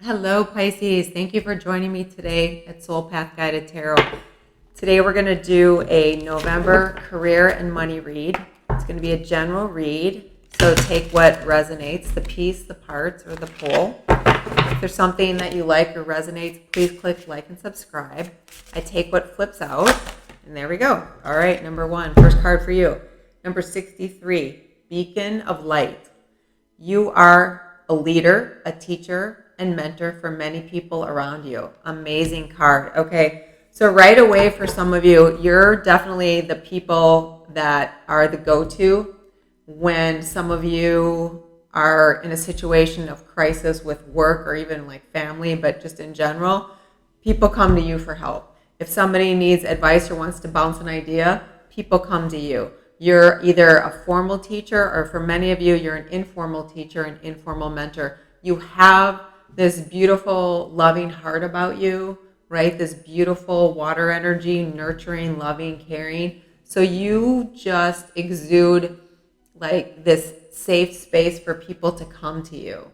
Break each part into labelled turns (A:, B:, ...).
A: Hello, Pisces. Thank you for joining me today at Soul Path Guided Tarot. Today we're going to do a November career and money read. It's going to be a general read, so take what resonates, the piece, the parts, or the pull. If there's something that you like or resonates, please click like and subscribe. I take what flips out, and there we go. All right, number one, first card for you. Number 63, Beacon of Light. You are a leader, a teacher, and mentor for many people around you. Amazing card. Okay, so right away for some of you, you're definitely the people that are the go-to when some of you are in a situation of crisis with work or even like family, but just in general, people come to you for help. If somebody needs advice or wants to bounce an idea, people come to you. You're either a formal teacher, or for many of you, you're an informal teacher, an informal mentor. You have this beautiful, loving heart about you, right? This beautiful water energy, nurturing, loving, caring. So you just exude like this safe space for people to come to you.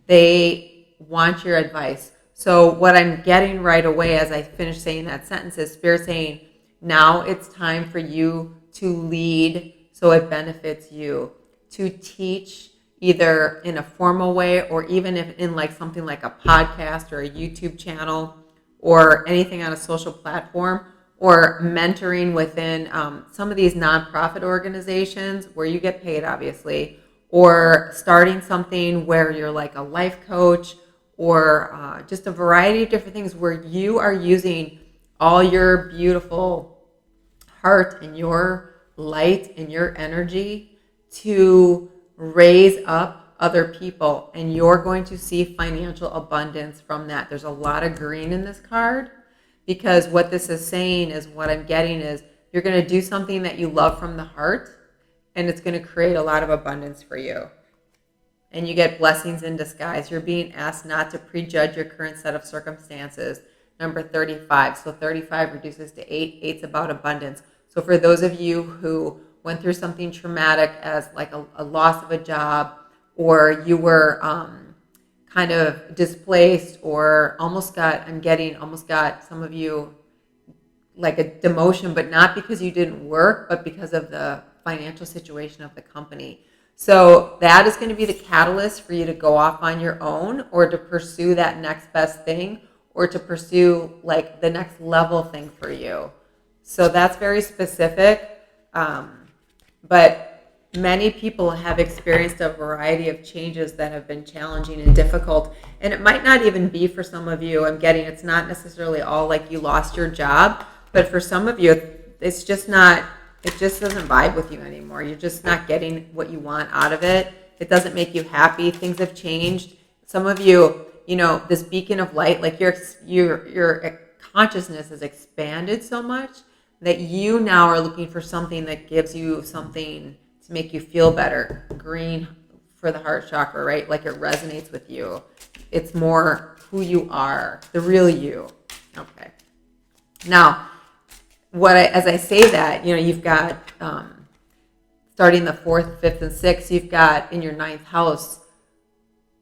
A: They want your advice. So what I'm getting right away as I finish saying that sentence is Spirit saying, now it's time for you to lead so it benefits you, to teach either in a formal way or even if in like something like a podcast or a YouTube channel or anything on a social platform, or mentoring within some of these nonprofit organizations where you get paid, obviously, or starting something where you're like a life coach, or just a variety of different things where you are using all your beautiful heart and your light and your energy to raise up other people, and you're going to see financial abundance from that. There's a lot of green in this card, because what this is saying is, what I'm getting is, you're going to do something that you love from the heart, and it's going to create a lot of abundance for you. And you get blessings in disguise. You're being asked not to prejudge your current set of circumstances. Number 35. So 35 reduces to 8. 8's about abundance. So for those of you who went through something traumatic as like a loss of a job, or you were kind of displaced, or almost got some of you like a demotion, but not because you didn't work, but because of the financial situation of the company. So that is going to be the catalyst for you to go off on your own, or to pursue that next best thing, or to pursue like the next level thing for you. So that's very specific. But many people have experienced a variety of changes that have been challenging and difficult. And it might not even be for some of you. I'm getting it's not necessarily all like you lost your job, but for some of you, it's just not, it just doesn't vibe with you anymore. You're just not getting what you want out of it. It doesn't make you happy. Things have changed. Some of you, this beacon of light, like your consciousness has expanded so much that you now are looking for something that gives you something to make you feel better. Green for the heart chakra, right? Like it resonates with you. It's more who you are, the real you. Okay. Now, as I say that, you've got starting the 4th, 5th, and 6th, you've got in your 9th house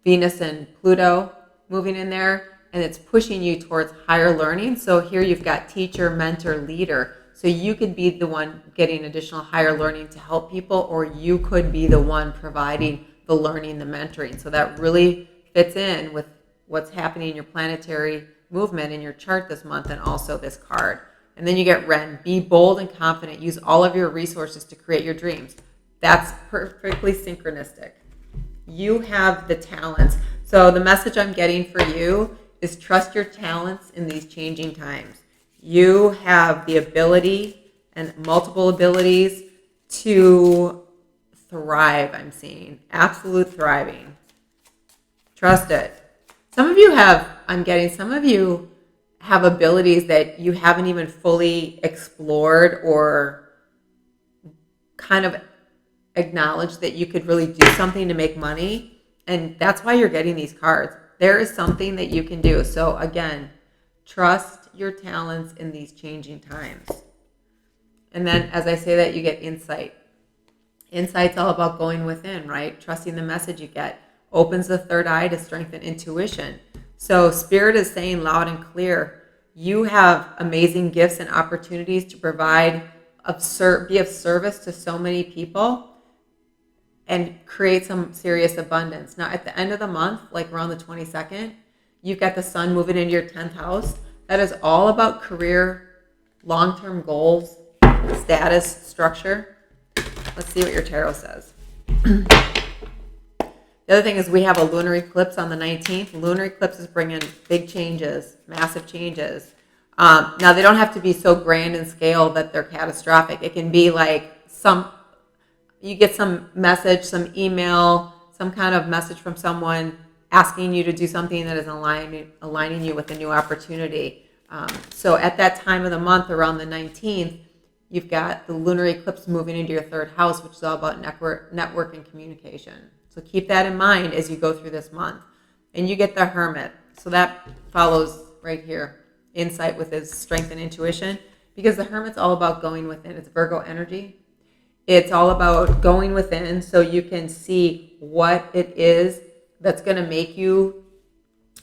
A: Venus and Pluto moving in there, and it's pushing you towards higher learning. So here you've got teacher, mentor, leader. So you could be the one getting additional higher learning to help people, or you could be the one providing the learning, the mentoring. So that really fits in with what's happening in your planetary movement in your chart this month, and also this card. And then you get Ren. Be bold and confident. Use all of your resources to create your dreams. That's perfectly synchronistic. You have the talents. So the message I'm getting for you is trust your talents in these changing times. You have the ability and multiple abilities to thrive, I'm seeing. Absolute thriving. Trust it. Some of you have abilities that you haven't even fully explored or kind of acknowledged that you could really do something to make money. And that's why you're getting these cards. There is something that you can do. So again, trust your talents in these changing times. And then as I say that, you get insight. Insight's all about going within, right? Trusting the message you get. Opens the third eye to strengthen intuition. So Spirit is saying loud and clear, you have amazing gifts and opportunities to provide, be of service to so many people and create some serious abundance. Now, at the end of the month, like around the 22nd, you've got the sun moving into your 10th house. That is all about career, long-term goals, status, structure. Let's see what your tarot says. The other thing is we have a lunar eclipse on the 19th. Lunar eclipses bring in big changes, massive changes. Now, they don't have to be so grand in scale that they're catastrophic. It can be like you get some message, some email, some kind of message from someone asking you to do something that is aligning you with a new opportunity. So at that time of the month, around the 19th, you've got the lunar eclipse moving into your third house, which is all about network and communication. So keep that in mind as you go through this month. And you get the Hermit. So that follows right here. Insight with his strength and intuition. Because the Hermit's all about going within. It's Virgo energy. It's all about going within so you can see what it is that's going to make you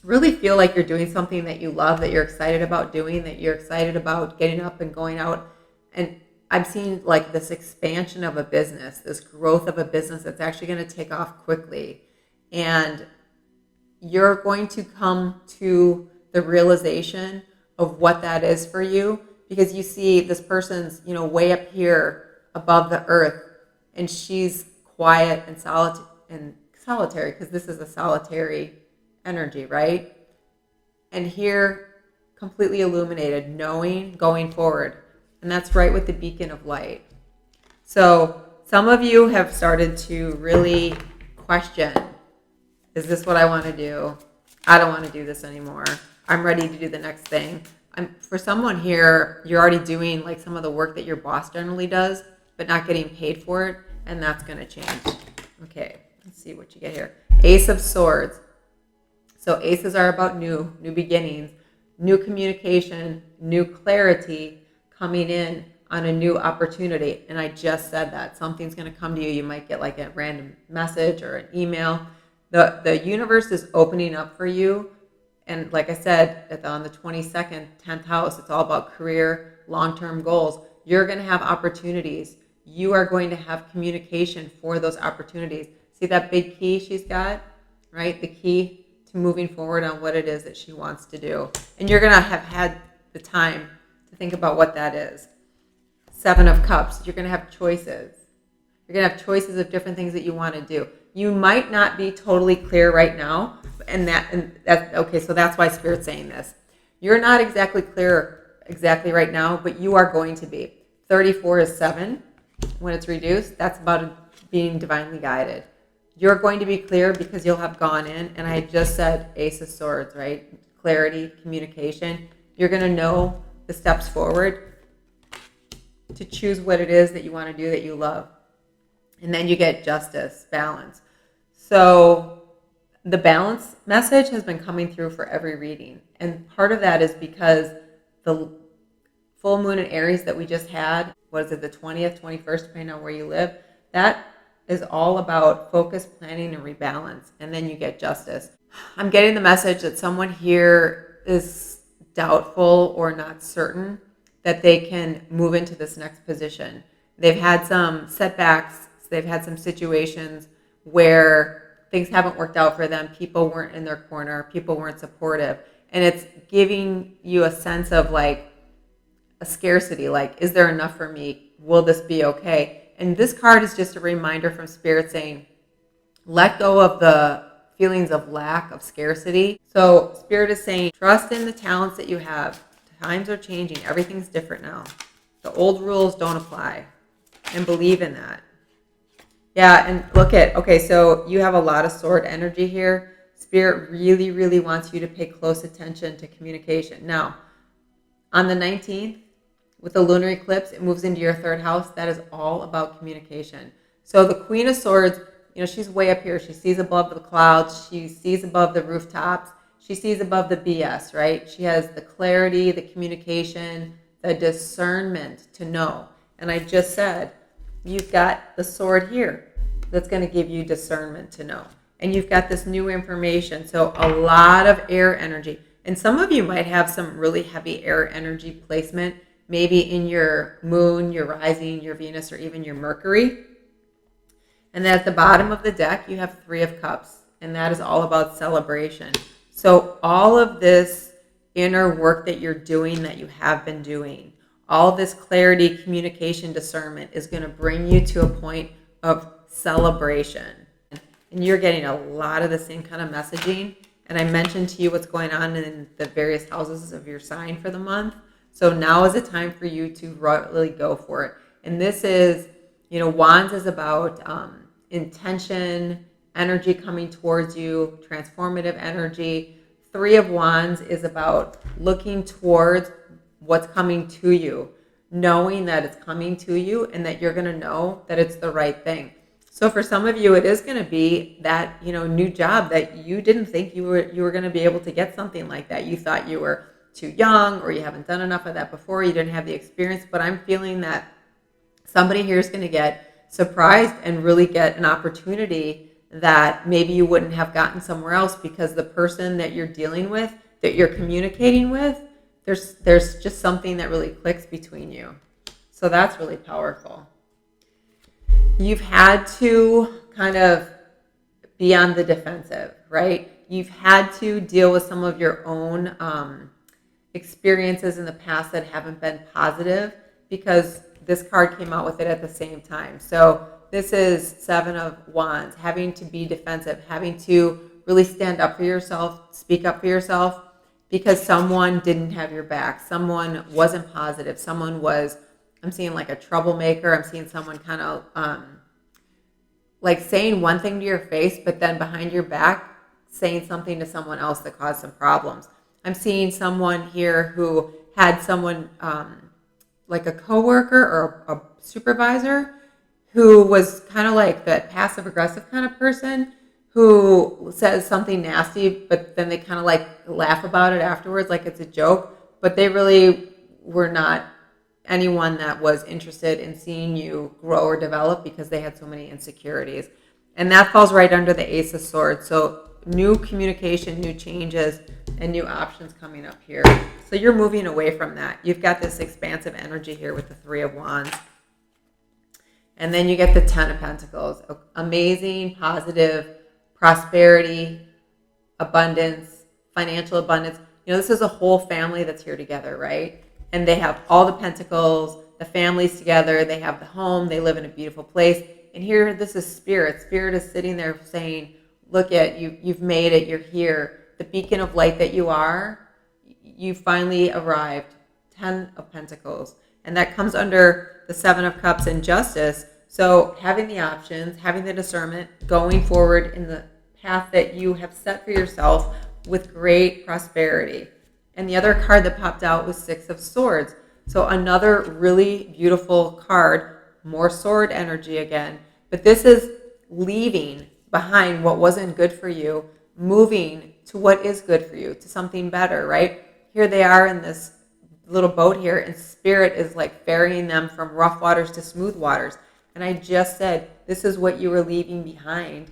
A: really feel like you're doing something that you love, that you're excited about doing, that you're excited about getting up and going out. And I've seen like this expansion of a business, this growth of a business that's actually going to take off quickly. And you're going to come to the realization of what that is for you, because you see this person's, way up here above the earth, and she's quiet and solitary, because this is a solitary energy, right? And here, completely illuminated, knowing, going forward. And that's right with the beacon of light. So some of you have started to really question, is this what I want to do? I don't want to do this anymore. I'm ready to do the next thing. For someone here, you're already doing like some of the work that your boss generally does, but not getting paid for it, and that's going to change. Okay, let's see what you get here. Ace of Swords. So aces are about new beginnings, new communication, new clarity, coming in on a new opportunity. And I just said that something's going to come to you. You might get like a random message or an email. The universe is opening up for you. And like I said, on the 22nd, 10th house, it's all about career, long-term goals. You're going to have opportunities. You are going to have communication for those opportunities. See that big key she's got, right? The key to moving forward on what it is that she wants to do. And you're going to have had the time to think about what that is. Seven of Cups. You're going to have choices. You're going to have choices of different things that you want to do. You might not be totally clear right now, and that's okay. So that's why Spirit's saying this. You're not exactly clear right now, but you are going to be. 34 is 7. When it's reduced, that's about being divinely guided. You're going to be clear because you'll have gone in, and I just said Ace of Swords, right? Clarity, communication. You're going to know the steps forward to choose what it is that you want to do that you love. And then you get justice, balance. So the balance message has been coming through for every reading. And part of that is because the full moon in Aries that we just had, what is it, the 20th, 21st, depending on where you live, that is all about focus, planning, and rebalance. And then you get justice. I'm getting the message that someone here is doubtful or not certain that they can move into this next position. They've had some setbacks. They've had some situations where things haven't worked out for them. People weren't in their corner. People weren't supportive. And it's giving you a sense of like a scarcity, like, is there enough for me? Will this be okay? And this card is just a reminder from Spirit saying, let go of the feelings of lack, of scarcity. So Spirit is saying, trust in the talents that you have. Times are changing. Everything's different now. The old rules don't apply. And believe in that. Yeah, and okay, so you have a lot of sword energy here. Spirit really, really wants you to pay close attention to communication. Now, on the 19th, with the lunar eclipse, it moves into your third house. That is all about communication. So the Queen of Swords, she's way up here. She sees above the clouds. She sees above the rooftops. She sees above the BS, right? She has the clarity, the communication, the discernment to know. And I just said, you've got the sword here that's going to give you discernment to know. And you've got this new information. So a lot of air energy. And some of you might have some really heavy air energy placement, maybe in your moon, your rising, your Venus, or even your Mercury. And then at the bottom of the deck, you have 3 of Cups. And that is all about celebration. So all of this inner work that you're doing, that you have been doing, all this clarity, communication, discernment is going to bring you to a point of celebration. And you're getting a lot of the same kind of messaging. And I mentioned to you what's going on in the various houses of your sign for the month. So now is the time for you to really go for it. And this is, Wands is about intention, energy coming towards you, transformative energy. 3 of Wands is about looking towards what's coming to you, knowing that it's coming to you and that you're going to know that it's the right thing. So for some of you, it is going to be that, new job that you didn't think you were going to be able to get something like that. You thought you were too young, or you haven't done enough of that before. You didn't have the experience, but I'm feeling that somebody here is going to get surprised and really get an opportunity that maybe you wouldn't have gotten somewhere else, because the person that you're dealing with, that you're communicating with, there's just something that really clicks between you. So that's really powerful. You've had to kind of be on the defensive, right? You've had to deal with some of your own experiences in the past that haven't been positive, because this card came out with it at the same time. So this is 7 of Wands, having to be defensive, having to really stand up for yourself, speak up for yourself, because someone didn't have your back. Someone wasn't positive. Someone was, I'm seeing like a troublemaker. I'm seeing someone kind of like saying one thing to your face, but then behind your back saying something to someone else that caused some problems. I'm seeing someone here who had someone like a coworker or a supervisor who was kind of like that passive aggressive kind of person who says something nasty, but then they kind of like laugh about it afterwards like it's a joke, but they really were not anyone that was interested in seeing you grow or develop, because they had so many insecurities. And that falls right under the Ace of Swords. So new communication, new changes, and new options coming up here. So you're moving away from that. You've got this expansive energy here with the 3 of Wands. And then you get the 10 of Pentacles. Amazing, positive, prosperity, abundance, financial abundance. This is a whole family that's here together, right? And they have all the pentacles, the families together, they have the home, they live in a beautiful place. And here, this is Spirit. Spirit is sitting there saying, look at you, you've made it, you're here. The beacon of light that you are, you finally arrived. 10 of Pentacles. And that comes under the 7 of Cups and Justice. So having the options, having the discernment, going forward in the path that you have set for yourself with great prosperity. And the other card that popped out was 6 of Swords. So another really beautiful card, more sword energy again. But this is leaving behind what wasn't good for you, moving to what is good for you, to something better, right? Here they are in this little boat here, and Spirit is like ferrying them from rough waters to smooth waters. And I just said, this is what you were leaving behind.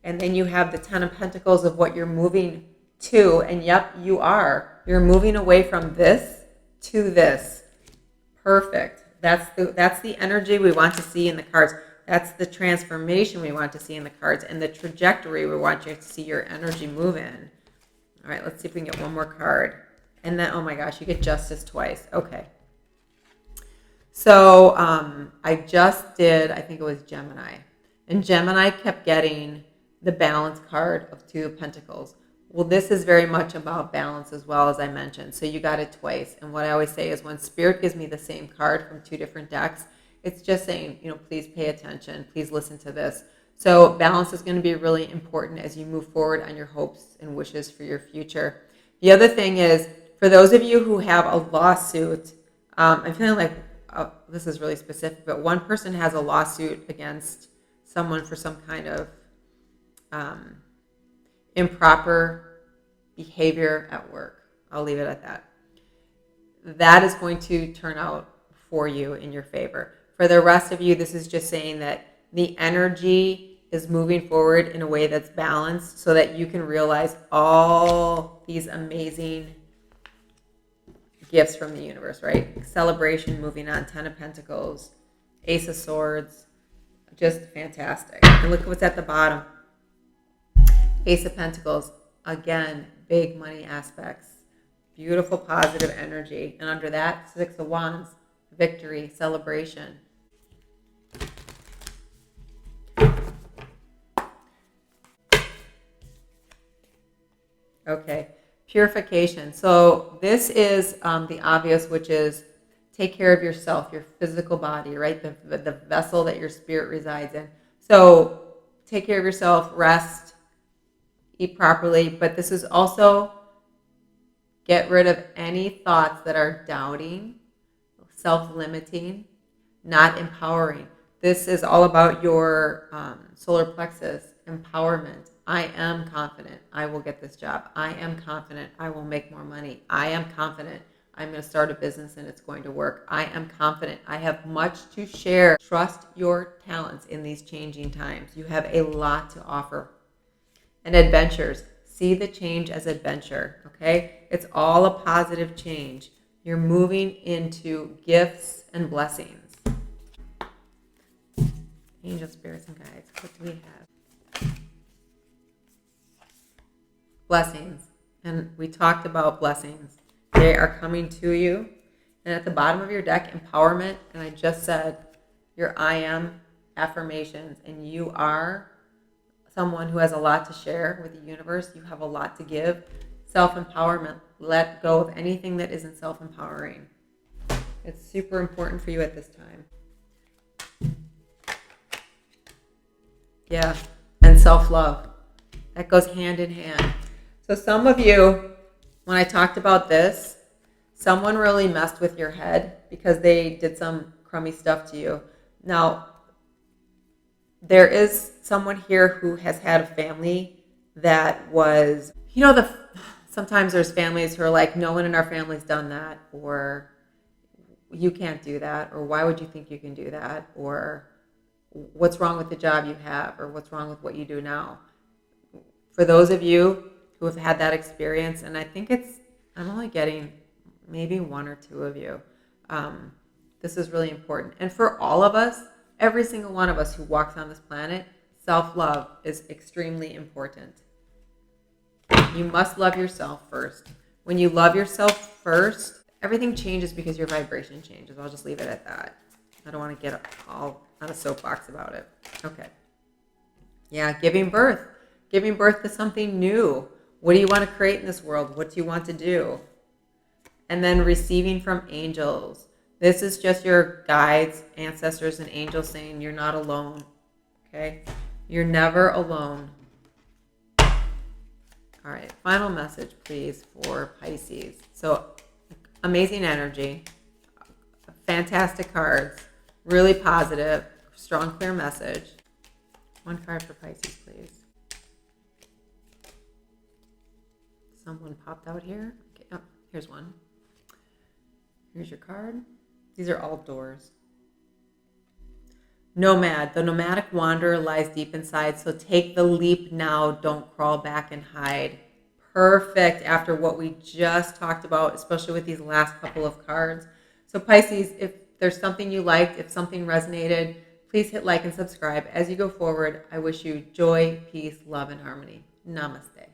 A: And then you have the 10 of Pentacles of what you're moving to. And yep, you are. You're moving away from this to this. Perfect. That's the energy we want to see in the cards. That's the transformation we want to see in the cards, and the trajectory we want you to see your energy move in. All right, let's see if we can get one more card. And then, oh my gosh, you get Justice twice. Okay. So I just did, I think it was Gemini. And Gemini kept getting the balance card of 2 of Pentacles. Well, this is very much about balance as well, as I mentioned. So you got it twice. And what I always say is when Spirit gives me the same card from 2 different decks, it's just saying, please pay attention. Please listen to this. So balance is going to be really important as you move forward on your hopes and wishes for your future. The other thing is, for those of you who have a lawsuit, I'm feeling like this is really specific, but one person has a lawsuit against someone for some kind of improper behavior at work. I'll leave it at that. That is going to turn out for you in your favor. For the rest of you, this is just saying that the energy is moving forward in a way that's balanced so that you can realize all these amazing gifts from the universe, right? Celebration, moving on, 10 of Pentacles, Ace of Swords, just fantastic. And look what's at the bottom. Ace of Pentacles, again, big money aspects, beautiful positive energy. And under that, Six of Wands, victory, celebration. Okay, purification. So this is the obvious, which is take care of yourself, your physical body, right? The vessel that your spirit resides in. So take care of yourself, rest, eat properly. But this is also get rid of any thoughts that are doubting, self-limiting, not empowering. This is all about your solar plexus, empowerment. I am confident I will get this job. I am confident I will make more money. I am confident I'm going to start a business and it's going to work. I am confident I have much to share. Trust your talents in these changing times. You have a lot to offer. And adventures. See the change as adventure, okay? It's all a positive change. You're moving into gifts and blessings. Angel, spirits, and guides. What do we have? Blessings. And we talked about blessings. They are coming to you. And at the bottom of your deck, empowerment. And I just said your I am affirmations. And you are someone who has a lot to share with the universe. You have a lot to give. Self-empowerment. Let go of anything that isn't self-empowering. It's super important for you at this time. Yeah. And self-love. That goes hand in hand. So some of you, when I talked about this, someone really messed with your head because they did some crummy stuff to you. Now, there is someone here who has had a family that was, sometimes there's families who are like, no one in our family's done that, or you can't do that, or why would you think you can do that, or what's wrong with the job you have, or what's wrong with what you do now. For those of you who have had that experience, and I think I'm only getting maybe one or two of you, this is really important. And for all of us, every single one of us who walks on this planet, self-love is extremely important. You must love yourself first. When you love yourself first, everything changes because your vibration changes. I'll just leave it at that. I don't want to get all on a soapbox about it. Okay. Yeah, giving birth. Giving birth to something new. What do you want to create in this world? What do you want to do? And then receiving from angels. This is just your guides, ancestors, and angels saying you're not alone. Okay? You're never alone. All right. Final message, please, for Pisces. So, amazing energy. Fantastic cards. Really positive. Strong, clear message. One card for Pisces, please. Someone popped out here. Okay. Oh, here's one. Here's your card. These are all doors. Nomad. The nomadic wanderer lies deep inside, so take the leap now. Don't crawl back and hide. Perfect after what we just talked about, especially with these last couple of cards. So Pisces, if there's something you liked, if something resonated, please hit like and subscribe. As you go forward, I wish you joy, peace, love, and harmony. Namaste.